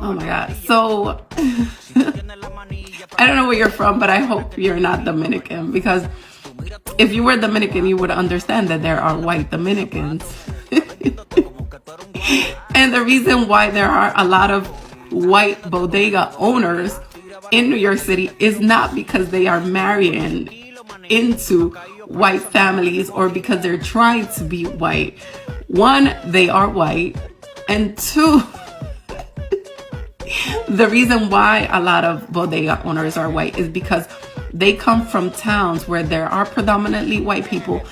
Oh my God. So I don't know where you're from, but I hope you're not Dominican, because if you were Dominican, you would understand that there are white Dominicans. And the reason why there are a lot of white bodega owners in New York City is not because they are marrying into white families or because they're trying to be white. One, they are white. And two, the reason why a lot of bodega owners are white is because they come from towns where there are predominantly white people,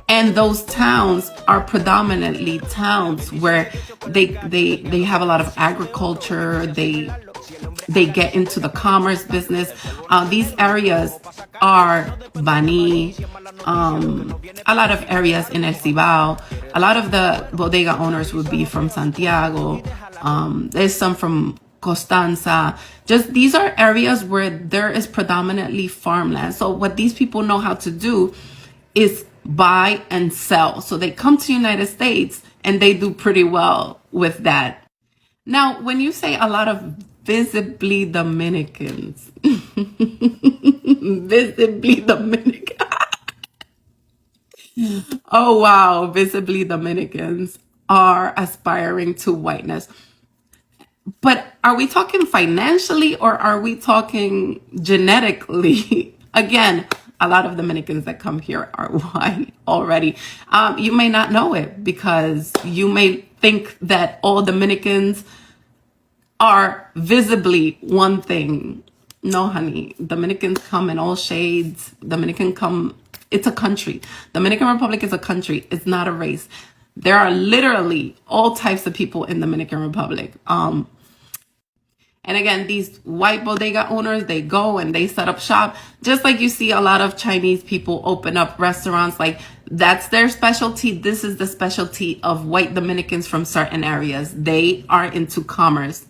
and those towns are predominantly towns where they have a lot of agriculture. They get into the commerce business. These areas are Bani, a lot of areas in El Cibao. A lot of the bodega owners would be from Santiago. There's some from Costanza. Just these are areas where there is predominantly farmland. So what these people know how to do is buy and sell. So they come to the United States and they do pretty well with that. Now, when you say a lot of visibly Dominicans, visibly Dominican, oh wow, visibly Dominicans are aspiring to whiteness. But are we talking financially or are we talking genetically? Again, a lot of Dominicans that come here are white already. You may not know it because you may think that all Dominicans are visibly one thing. No, honey. Dominicans come in all shades. It's a country. Dominican Republic is a country. It's not a race. There are literally all types of people in Dominican Republic. And again, these white bodega owners, they go and they set up shop. Just like you see a lot of Chinese people open up restaurants, like that's their specialty. This is the specialty of white Dominicans from certain areas. They are into commerce.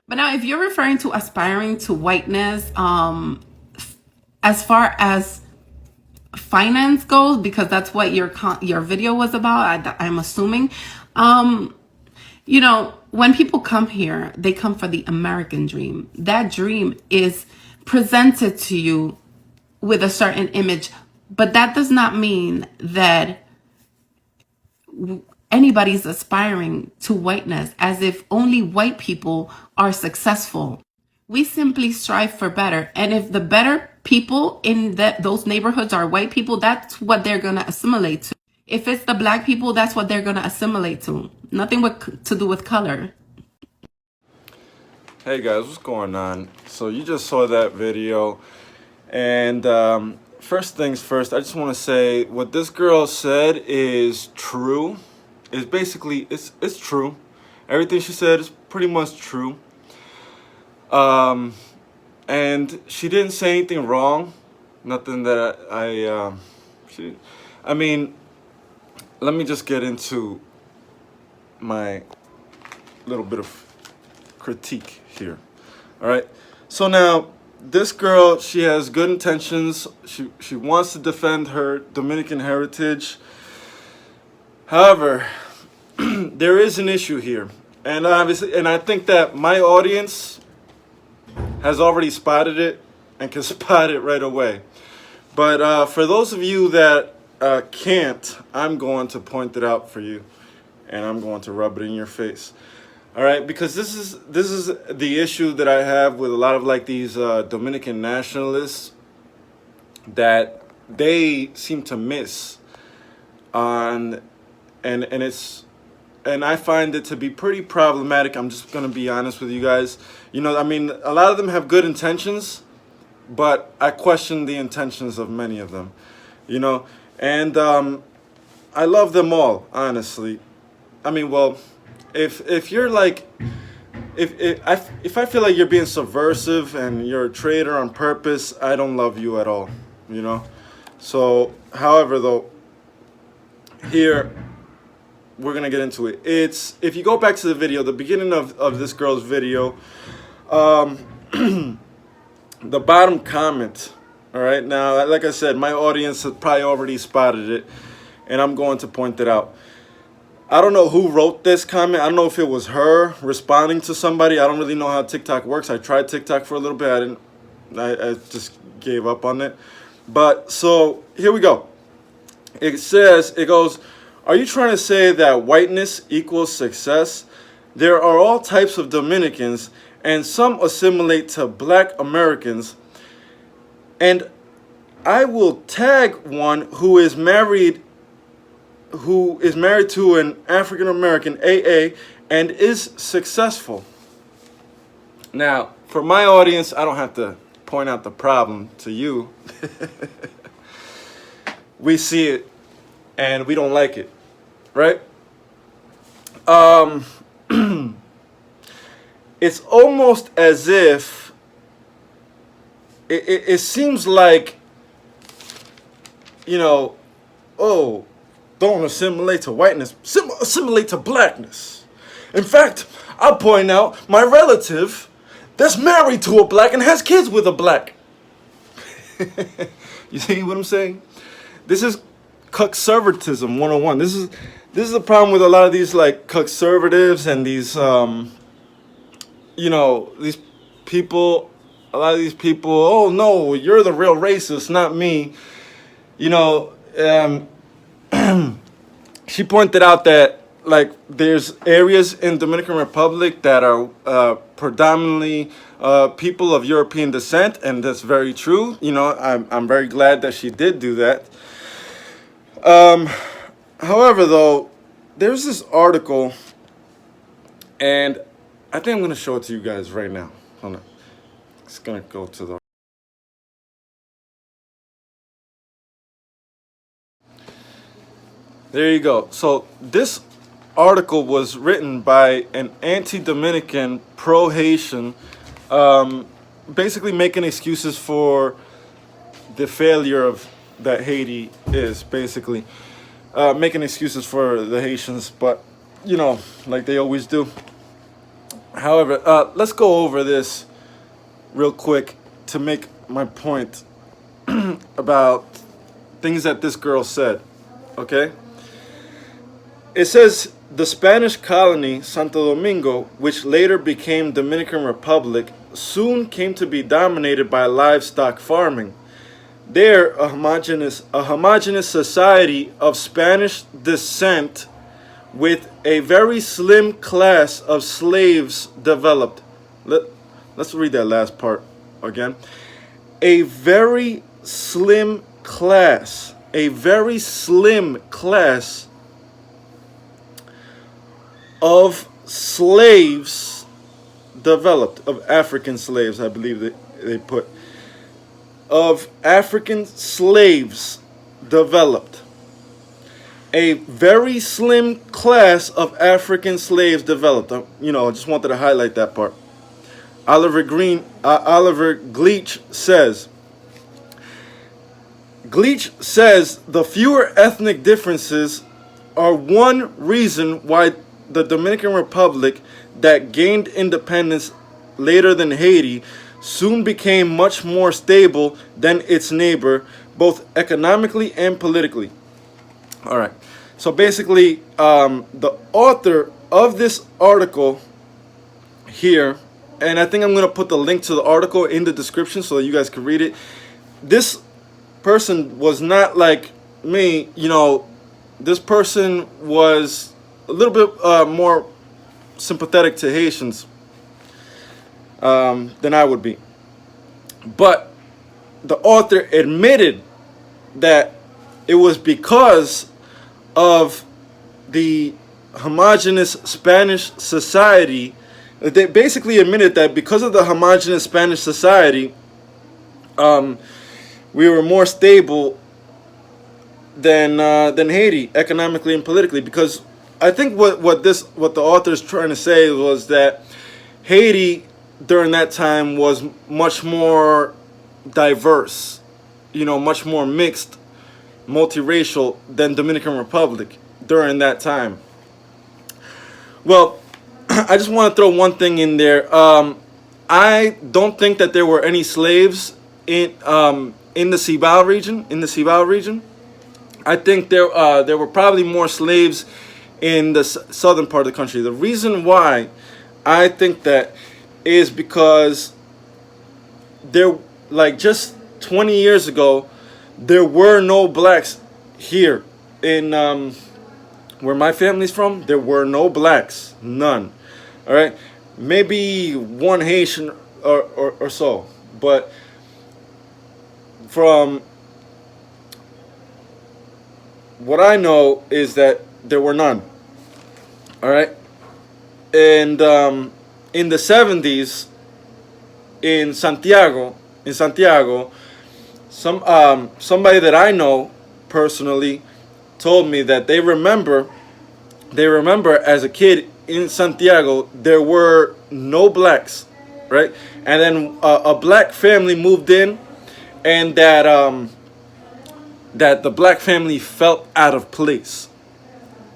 But now if you're referring to aspiring to whiteness, as far as finance goes, because that's what your video was about, I'm assuming, you know, when people come here, they come for the American dream. That dream is presented to you with a certain image, but that does not mean that anybody's aspiring to whiteness as if only white people are successful. We simply strive for better. And if the better people in those neighborhoods are white people, that's what they're going to assimilate to. If it's the black people, that's what they're going to assimilate to. Nothing to do with color. Hey guys, what's going on? So you just saw that video, and first things first, I just want to say what this girl said is true. It's basically, it's true. Everything she said is pretty much true. And she didn't say anything wrong. Nothing that I mean, let me just get into my little bit of critique here. All right. So now this girl, she has good intentions. She wants to defend her Dominican heritage. However, there is an issue here. And obviously, and I think that my audience has already spotted it and can spot it right away. But for those of you that can't, I'm going to point it out for you, and I'm going to rub it in your face. All right, because this is the issue that I have with a lot of like these Dominican nationalists that they seem to miss on, and I find it to be pretty problematic. I'm just gonna be honest with you guys. You know, I mean, a lot of them have good intentions, but I question the intentions of many of them. You know, and I love them all, honestly. I mean, well, if you're like, if I feel like you're being subversive and you're a traitor on purpose, I don't love you at all, you know. So, however, though, here we're gonna get into it. It's, if you go back to the video, the beginning of this girl's video, the bottom comment. All right, now, like I said, my audience has probably already spotted it, and I'm going to point it out. I don't know who wrote this comment. I don't know if it was her responding to somebody. I don't really know how TikTok works. I tried TikTok for a little bit. I just gave up on it. But so here we go. It goes, are you trying to say that whiteness equals success? There are all types of Dominicans, and some assimilate to black Americans. And I will tag one who is married to an African American AA and is successful. Now, for my audience, I don't have to point out the problem to you. We see it and we don't like it, right? It's almost as if it seems like, you know, oh, don't assimilate to whiteness, assimilate to blackness. In fact, I'll point out my relative that's married to a black and has kids with a black. You see what I'm saying? This is conservatism 101. This is the problem with a lot of these like conservatives and these these people, a lot of these people, oh no, you're the real racist, not me. She pointed out that like there's areas in Dominican Republic that are predominantly people of European descent, and that's very true. I'm very glad that she did do that. However, though, there's this article, and I think I'm going to show it to you guys right now. Hold on. It's going to go to the... There you go. So this article was written by an anti-Dominican, pro-Haitian, basically making excuses for the failure of that Haiti is, basically. Making excuses for the Haitians, but, like they always do. However, let's go over this real quick to make my point about things that this girl said, okay? It says, the Spanish colony, Santo Domingo, which later became Dominican Republic, soon came to be dominated by livestock farming. There, a homogeneous society of Spanish descent with a very slim class of slaves developed. Let's read that last part again. A very slim class of slaves developed, of African slaves, I believe they put. Of African slaves developed. A very slim class of African slaves developed. I just wanted to highlight that part. Oliver Gleach says, the fewer ethnic differences are one reason why the Dominican Republic, that gained independence later than Haiti, soon became much more stable than its neighbor, both economically and politically. All right. So basically, the author of this article here, and I think I'm going to put the link to the article in the description so you guys can read it. This person was not like me, this person was a little bit more sympathetic to Haitians than I would be. But the author admitted that it was because of the homogeneous Spanish society. They basically admitted that because of the homogeneous Spanish society, we were more stable than Haiti economically and politically. Because I think what the author is trying to say was that Haiti during that time was much more diverse, much more mixed, multiracial than Dominican Republic during that time. Well, I just want to throw one thing in there. I don't think that there were any slaves in the Cibao region. I think there were probably more slaves in the southern part of the country. The reason why I think that is because there, like just 20 years ago, there were no blacks here in where my family's from. There were no blacks, none. All right, maybe one Haitian or so, but from what I know is that there were none. All right, and in the 70s in Santiago, somebody that I know personally told me that they remember as a kid in Santiago there were no blacks, right? And then a black family moved in, and that the black family felt out of place,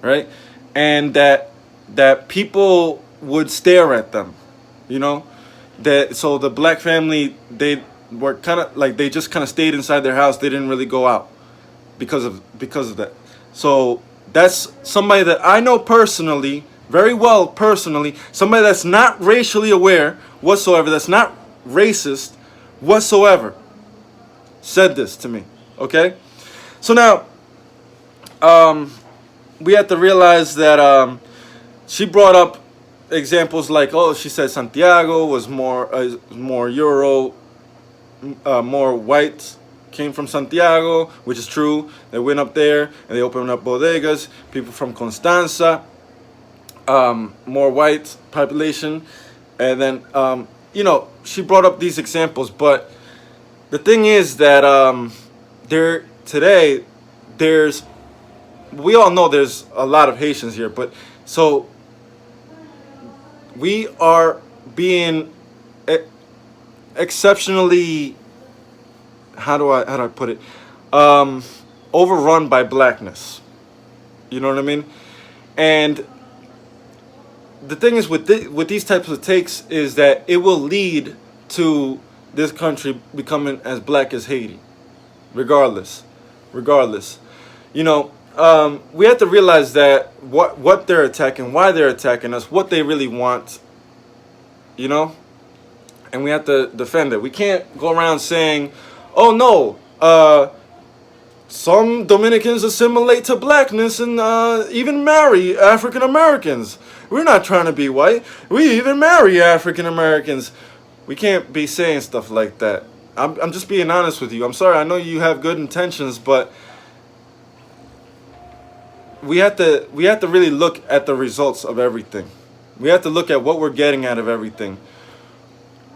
right? And that people would stare at them, you know, that so the black family, they were kind of like, they just kind of stayed inside their house. They didn't really go out because of that. So that's somebody that I know personally, very well personally, somebody that's not racially aware whatsoever, that's not racist whatsoever, said this to me. Okay, so now we have to realize that she brought up examples like, oh, she said Santiago was more Euro, more white came from Santiago, which is true. They went up there and they opened up bodegas. People from Constanza, more white population, and then you know, she brought up these examples. But the thing is that there today, we all know there's a lot of Haitians here, but so we are being exceptionally, how do I put it, overrun by blackness. You know what I mean? And the thing is with these types of takes is that it will lead to this country becoming as black as Haiti, regardless. You know, we have to realize that what they're attacking, why they're attacking us, what they really want, you know, and we have to defend it. We can't go around saying, oh no, some Dominicans assimilate to blackness and even marry African Americans. We're not trying to be white. We even marry African Americans. We can't be saying stuff like that. I'm just being honest with you. I'm sorry. I know you have good intentions, but we have to really look at the results of everything. We have to look at what we're getting out of everything.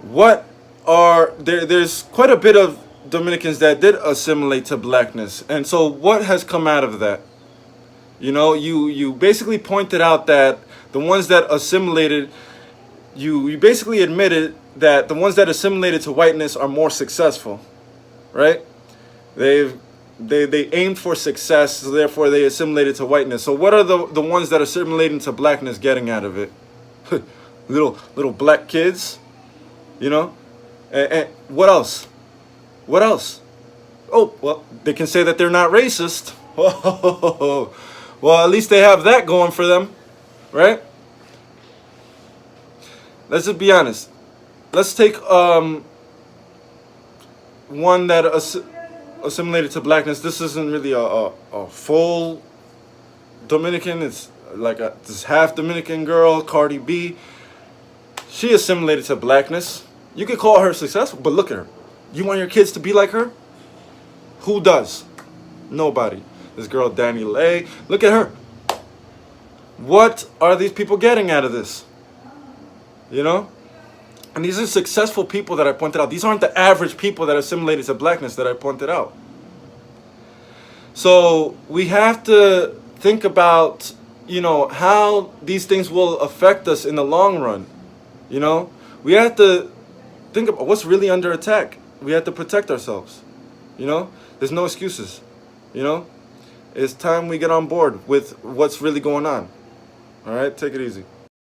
There's quite a bit of Dominicans that did assimilate to blackness, and so what has come out of that? You know, you basically pointed out that the ones that assimilated, you basically admitted that the ones that assimilated to whiteness are more successful, right? They aimed for success, so therefore they assimilated to whiteness. So what are the ones that assimilated to blackness getting out of it? little black kids, you know? And what else? What else? Oh, well, they can say that they're not racist. Well, at least they have that going for them, right? Let's just be honest. Let's take one that assimilated to blackness. This isn't really a full Dominican. It's like this half Dominican girl, Cardi B. She assimilated to blackness. You could call her successful, but look at her. You want your kids to be like her? Who does? Nobody. This girl, Danny Lay, look at her. What are these people getting out of this? You know? And these are successful people that I pointed out. These aren't the average people that assimilated to blackness that I pointed out. So we have to think about, you know, how these things will affect us in the long run. You know? We have to think about what's really under attack. We have to protect ourselves. You know? There's no excuses. You know? It's time we get on board with what's really going on. All right? Take it easy.